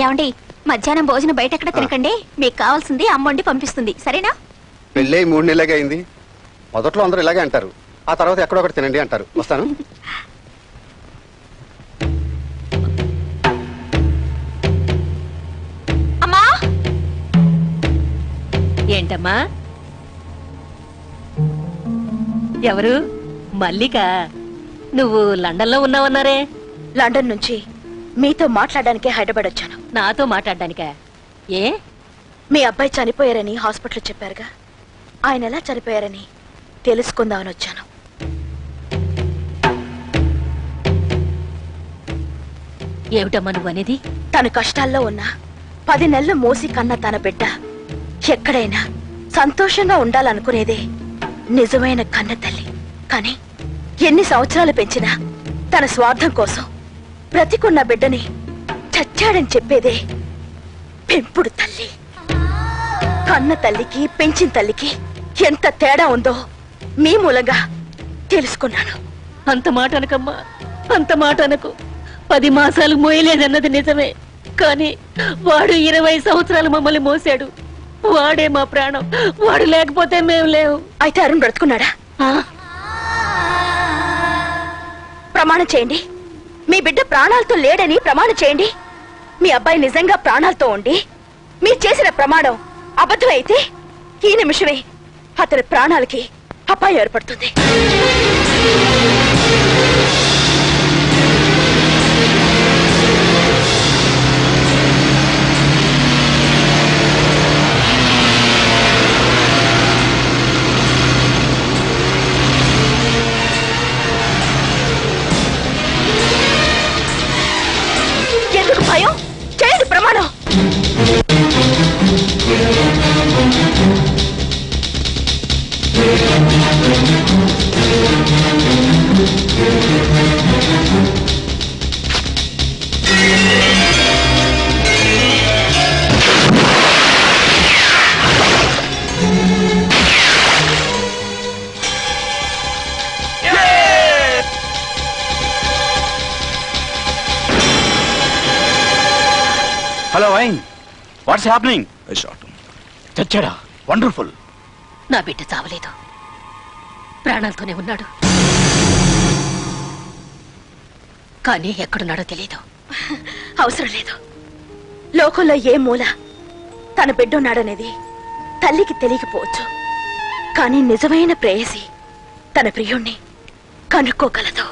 ఏమండి, మధ్యాహ్నం భోజనం బయట ఎక్కడ తినకండి. మీకు కావాల్సింది అమ్మ వండి పంపిస్తుంది, సరేనా? పెళ్ళి 3 నెలలుగా అయింది. మొదట్లో అందరూ ఇలాగే అంటారు, ఆ తర్వాత ఎక్కడొకటి తినండి అంటారు. వస్తాను. అమ్మా! ఏంటమ్మా? ఎవరు? మల్లిక. నువ్వు లండన్ లో ఉన్నావన్నారే? లండన్ నుంచి మీతో మాట్లాడడానికే హైదరాబాద్ వచ్చాను. నాతో మాట్లాడడానికా? ఏ? మీ అబ్బాయి చనిపోయారని హాస్పిటల్ చెప్పారుగా, ఆయన ఎలా చనిపోయారని తెలుసుకుందామని వచ్చాను. ఏమిటమ్మా నువ్వు అనేది? తన కష్టాల్లో ఉన్న 10 నెలలు మోసి కన్న తన బిడ్డ ఎక్కడైనా సంతోషంగా ఉండాలనుకునేదే నిజమైన కన్న తల్లి. కానీ ఎన్ని సంవత్సరాలు పెంచినా తన స్వార్థం కోసం బ్రతికున్న బిడ్డని చచ్చాడని చెప్పేదే పెంపుడు తల్లి. కన్న తల్లికి పెంచిన తల్లికి ఎంత తేడా ఉందో మీ మూలంగా తెలుసుకున్నాను. అంత మాట అనకమ్మా, అంత మాట అనకు. 10 మాసాలు మోయలేదన్నది నిజమే, కానీ వాడు 20 సంవత్సరాలు మమ్మల్ని మోసాడు. వాడే మా ప్రాణం. వాడు లేకపోతే మేము లేవు. అయితే అరుణ్ బ్రతుకున్నాడా? ప్రమాణం చేయండి. మీ బిడ్డ ప్రాణాలతో లేడని ప్రమాణం చేయండి. మీ అబ్బాయి నిజంగా ప్రాణాలతో ఉండి మీరు చేసిన ప్రమాణం అబద్ధం అయితే ఈ నిమిషమే అతని ప్రాణాలకి అపాయం ఏర్పడుతుంది. ఎందుకు భయం? చేయండి ప్రమాణం. హలో వైన్, వాట్స్ హ్యాపెనింగ్? చచ్చాడా? వండర్ఫుల్. నా బిడ్డ చావలేదు, ప్రాణాలతోనే ఉన్నాడు. కానీ ఎక్కడున్నాడో తెలీదు. అవసరం లేదు. లోకంలో ఏ మూల తన బిడ్డున్నాడనేది తల్లికి తెలియకపోవచ్చు, కానీ నిజమైన ప్రేయసి తన ప్రియుణ్ణి కనుక్కోగలదు.